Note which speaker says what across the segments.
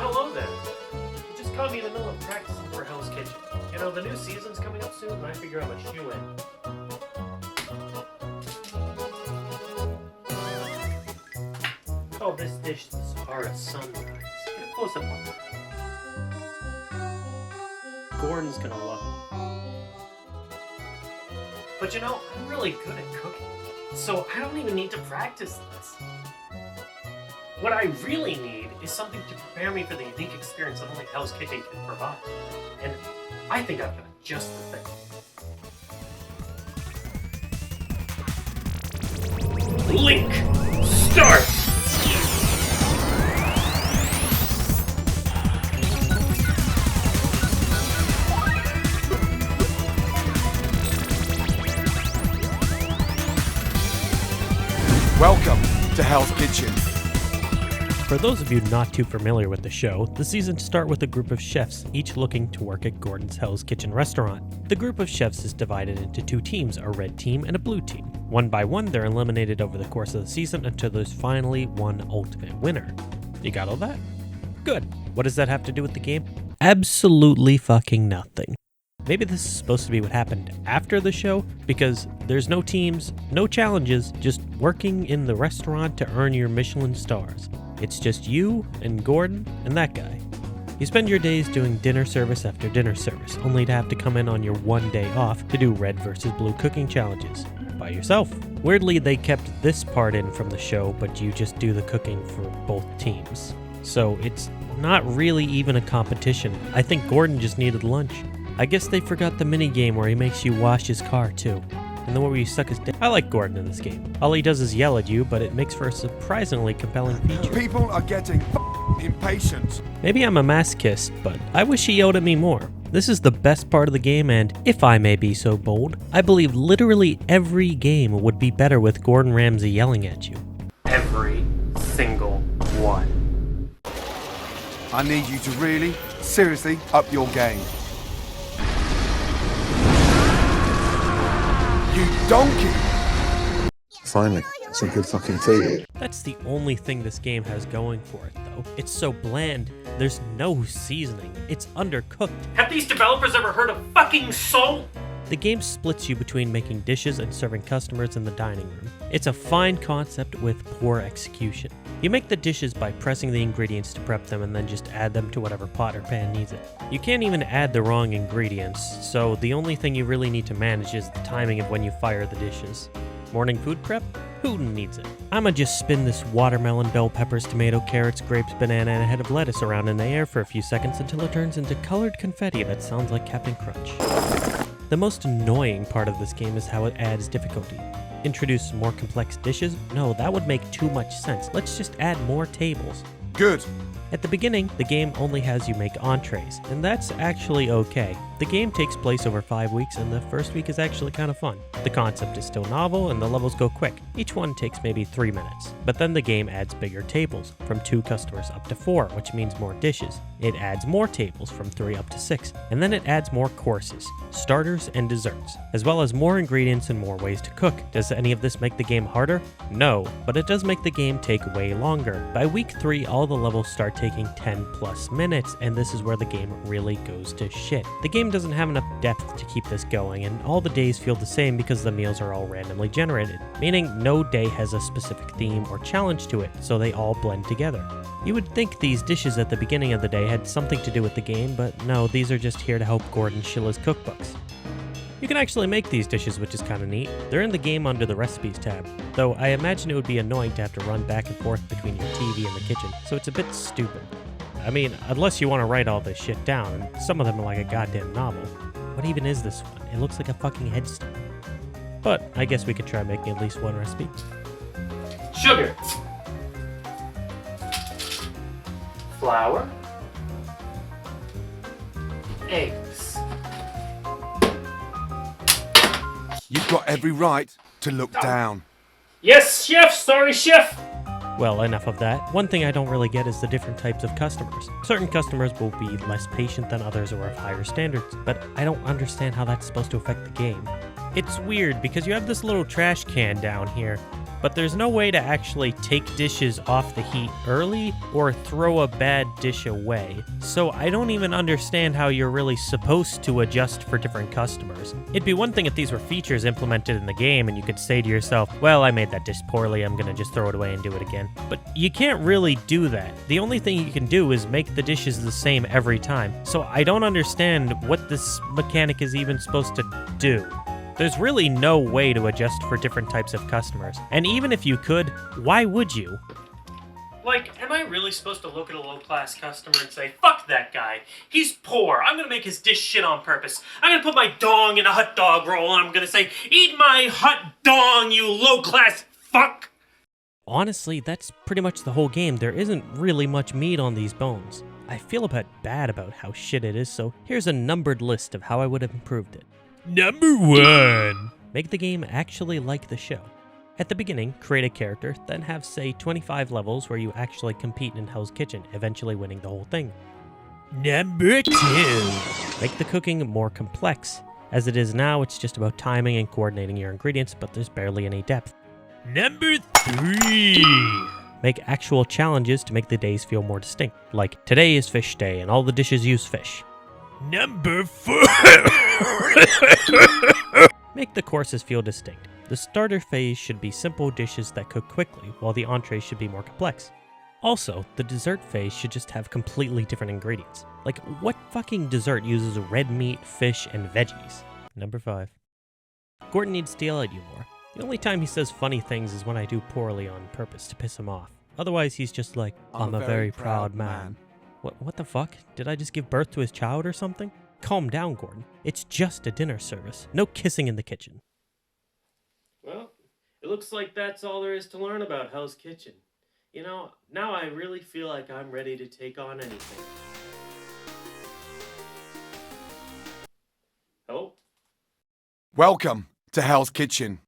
Speaker 1: hello then. You just caught me in the middle of practicing for Hell's Kitchen. You know, the new season's coming up soon, and I figure I'm a shoe-in. Call this dish the Sahara Sunrise. Get a close-up on it. Gordon's gonna love it. But you know, I'm really good at cooking, so I don't even need to practice this. What I really need is something to prepare me for the unique experience that only Hell's Kitchen can provide. And I think I've got just the thing. Link! Start!
Speaker 2: Welcome to Hell's Kitchen.
Speaker 1: For those of you not too familiar with the show, the seasons start with a group of chefs, each looking to work at Gordon's Hell's Kitchen restaurant. The group of chefs is divided into two teams, a red team and a blue team. One by one, they're eliminated over the course of the season until there's finally one ultimate winner. You got all that? Good. What does that have to do with the game? Absolutely fucking nothing. Maybe this is supposed to be what happened after the show, because there's no teams, no challenges, just working in the restaurant to earn your Michelin stars. It's just you and Gordon and that guy. You spend your days doing dinner service after dinner service, only to have to come in on your one day off to do red versus blue cooking challenges by yourself. Weirdly, they kept this part in from the show, but you just do the cooking for both teams. So it's not really even a competition. I think Gordon just needed lunch. I guess they forgot the mini game where he makes you wash his car too. And the one where you suck his dick. I like Gordon in this game. All he does is yell at you, but it makes for a surprisingly compelling feature.
Speaker 2: People are getting impatient.
Speaker 1: Maybe I'm a masochist, but I wish he yelled at me more. This is the best part of the game, and if I may be so bold, I believe literally every game would be better with Gordon Ramsay yelling at you. Every single one.
Speaker 2: I need you to really, seriously up your game. You donkey!
Speaker 3: Finally, some good fucking food.
Speaker 1: That's the only thing this game has going for it, though. It's so bland. There's no seasoning. It's undercooked. Have these developers ever heard of fucking salt? The game splits you between making dishes and serving customers in the dining room. It's a fine concept with poor execution. You make the dishes by pressing the ingredients to prep them and then just add them to whatever pot or pan needs it. You can't even add the wrong ingredients, so the only thing you really need to manage is the timing of when you fire the dishes. Morning food prep? Who needs it? I'ma just spin this watermelon, bell peppers, tomato, carrots, grapes, banana, and a head of lettuce around in the air for a few seconds until it turns into colored confetti that sounds like Captain Crunch. The most annoying part of this game is how it adds difficulty. Introduce more complex dishes? No, that would make too much sense. Let's just add more tables.
Speaker 2: Good.
Speaker 1: At the beginning, the game only has you make entrees, and that's actually okay. The game takes place over 5 weeks, and the first week is actually kind of fun. The concept is still novel, and the levels go quick. Each one takes maybe 3 minutes. But then the game adds bigger tables, from 2 customers up to 4, which means more dishes. It adds more tables, from 3 up to 6, and then it adds more courses, starters and desserts, as well as more ingredients and more ways to cook. Does any of this make the game harder? No, but it does make the game take way longer. By week 3, all the levels start taking 10 plus minutes, and this is where the game really goes to shit. The game doesn't have enough depth to keep this going, and all the days feel the same because the meals are all randomly generated, meaning no day has a specific theme or challenge to it, so they all blend together. You would think these dishes at the beginning of the day had something to do with the game, but no, these are just here to help Gordon shill his cookbooks. You can actually make these dishes, which is kind of neat. They're in the game under the recipes tab, though I imagine it would be annoying to have to run back and forth between your TV and the kitchen, so it's a bit stupid. I mean, unless you want to write all this shit down, and some of them are like a goddamn novel. What even is this one? It looks like a fucking headstone. But I guess we could try making at least one recipe. Sugar. Flour. Eggs.
Speaker 2: You've got every right to look down.
Speaker 1: Yes, chef! Sorry, chef! Well, enough of that. One thing I don't really get is the different types of customers. Certain customers will be less patient than others or have higher standards, but I don't understand how that's supposed to affect the game. It's weird because you have this little trash can down here, but there's no way to actually take dishes off the heat early or throw a bad dish away. So I don't even understand how you're really supposed to adjust for different customers. It'd be one thing if these were features implemented in the game and you could say to yourself, well, I made that dish poorly, I'm gonna just throw it away and do it again. But you can't really do that. The only thing you can do is make the dishes the same every time. So I don't understand what this mechanic is even supposed to do. There's really no way to adjust for different types of customers. And even if you could, why would you? Like, am I really supposed to look at a low-class customer and say, fuck that guy, he's poor, I'm gonna make his dish shit on purpose. I'm gonna put my dong in a hot dog roll and I'm gonna say, eat my hot dong, you low-class fuck! Honestly, that's pretty much the whole game. There isn't really much meat on these bones. I feel a bit bad about how shit it is, so here's a numbered list of how I would have improved it. Number 1. Make the game actually like the show. At the beginning, create a character, then have, say, 25 levels where you actually compete in Hell's Kitchen, eventually winning the whole thing. Number 2. Make the cooking more complex. As it is now, it's just about timing and coordinating your ingredients, but there's barely any depth. Number 3. Make actual challenges to make the days feel more distinct, like today is fish day and all the dishes use fish. Number 4. Make the courses feel distinct. The starter phase should be simple dishes that cook quickly, while the entrees should be more complex. Also, the dessert phase should just have completely different ingredients. Like, what fucking dessert uses red meat, fish, and veggies? Number 5. Gordon needs to yell at you more. The only time he says funny things is when I do poorly on purpose to piss him off. Otherwise, he's just like, I'm a very proud man. What the fuck? Did I just give birth to his child or something? Calm down, Gordon. It's just a dinner service. No kissing in the kitchen. Well, it looks like that's all there is to learn about Hell's Kitchen. You know, now I really feel like I'm ready to take on anything. Hello?
Speaker 2: Welcome to Hell's Kitchen.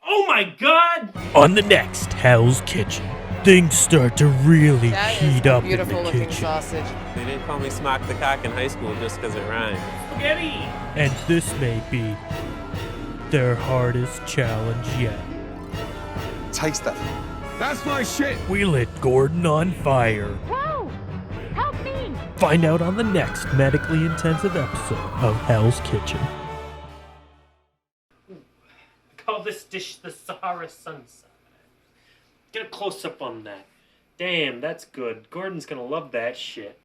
Speaker 1: Oh my god! On the next Hell's Kitchen, things start to really heat up in the
Speaker 4: Beautiful looking
Speaker 1: kitchen.
Speaker 4: sausage.
Speaker 5: They didn't call me Smock the Cock in high school just because it rhymed.
Speaker 1: Spaghetti! And this may be their hardest challenge yet.
Speaker 3: Taste that.
Speaker 2: That's my shit.
Speaker 1: We lit Gordon on fire.
Speaker 6: Whoa! Help me!
Speaker 1: Find out on the next medically intensive episode of Hell's Kitchen. Call this dish the Sahara Sunset. Get a close-up on that. Damn, that's good. Gordon's gonna love that shit.